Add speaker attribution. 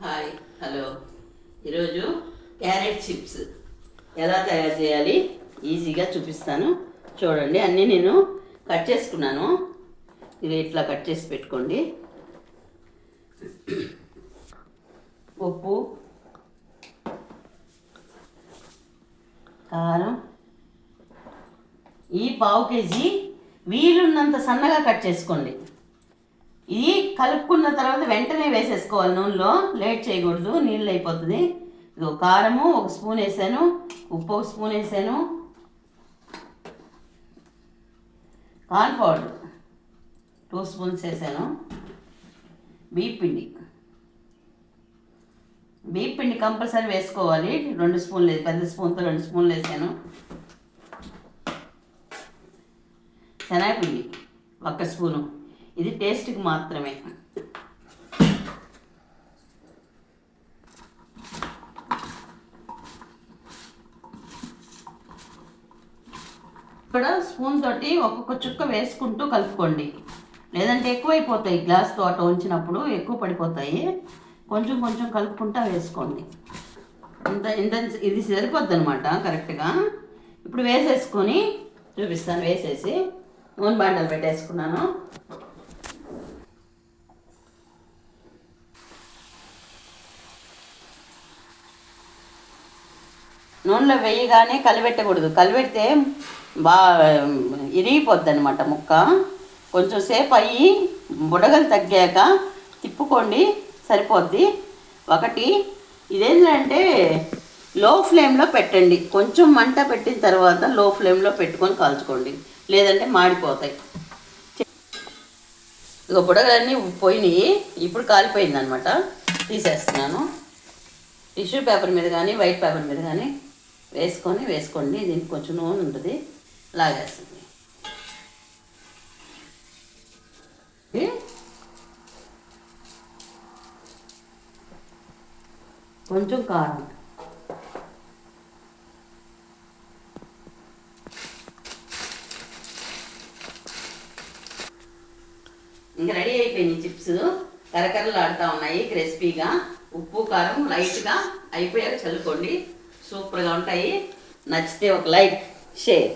Speaker 1: Hi hello. ఈరోజు carrot chips ఎలా తయారు చేయాలి ఈజీగా చూపిస్తాను. చూడండి, అన్నీ నేను కట్ చేసుకున్నాను. ఇది ఇట్లా కట్ చేసి పెట్టుకోండి. ఉప్పు, కారం, ఈ పావు కేజీ వీలున్నంత సన్నగా కట్ చేసుకోండి. ఇది కలుపుకున్న తర్వాత వెంటనే వేసేసుకోవాలి నూనెలో, లేట్ చేయకూడదు, నీళ్ళు అయిపోతుంది. ఇది కారము 1 స్పూన్ వేసాను, ఉప్పు 1 స్పూన్ వేసాను, కార్న్ పౌడర్ 2 స్పూన్స్ వేసాను, బియ్యపిండి కంపల్సరీ వేసుకోవాలి. 2 స్పూన్లు లేదు, పెద్ద స్పూన్తో 2 స్పూన్లు వేసాను. శనగపిండి 1 స్పూను, ఇది టేస్ట్కి మాత్రమే. ఇక్కడ స్పూన్ తోటి ఒక్కొక్క చుక్క వేసుకుంటూ కలుపుకోండి, లేదంటే ఎక్కువైపోతాయి. గ్లాస్తో అటు ఉంచినప్పుడు ఎక్కువ పడిపోతాయి. కొంచెం కొంచెం కలుపుకుంటా వేసుకోండి. ఇంత ఇంత ఇది సరిపోద్ది అనమాట కరెక్ట్గా. ఇప్పుడు వేసేసుకొని చూపిస్తాను. వేసేసి నూనె బాండలు పెట్టేసుకున్నాను. నూనెలో వేయగానే కలిపెట్టకూడదు, కలిపెడితే బాగా ఇరిగిపోద్ది అనమాట ముక్క. కొంచెం సేపు అయ్యి బుడగలు తగ్గాక తిప్పుకోండి, సరిపోద్ది. ఒకటి ఇదేంటంటే లో ఫ్లేమ్లో పెట్టండి. కొంచెం మంట పెట్టిన తర్వాత లో ఫ్లేమ్లో పెట్టుకొని కాల్చుకోండి, లేదంటే మాడిపోతాయి. ఇక బుడగలన్నీ పోయినాయి. ఇప్పుడు కాలిపోయింది అనమాట. తీసేస్తున్నాను. టిష్యూ పేపర్ మీద కానీ వైట్ పేపర్ మీద కానీ వేసుకోండి. దీనికి కొంచెం నూనె ఉంటుంది, లాగేస్తుంది. కొంచెం కారం, ఇంకా రెడీ అయిపోయినాయి చిప్స్. కరకరలు ఆడుతూ ఉన్నాయి క్రిస్పీగా. ఉప్పు కారం లైట్గా అయిపోయాక చల్లుకోండి, సూపర్గా ఉంటాయి. నచ్చితే ఒక లైక్, షేర్.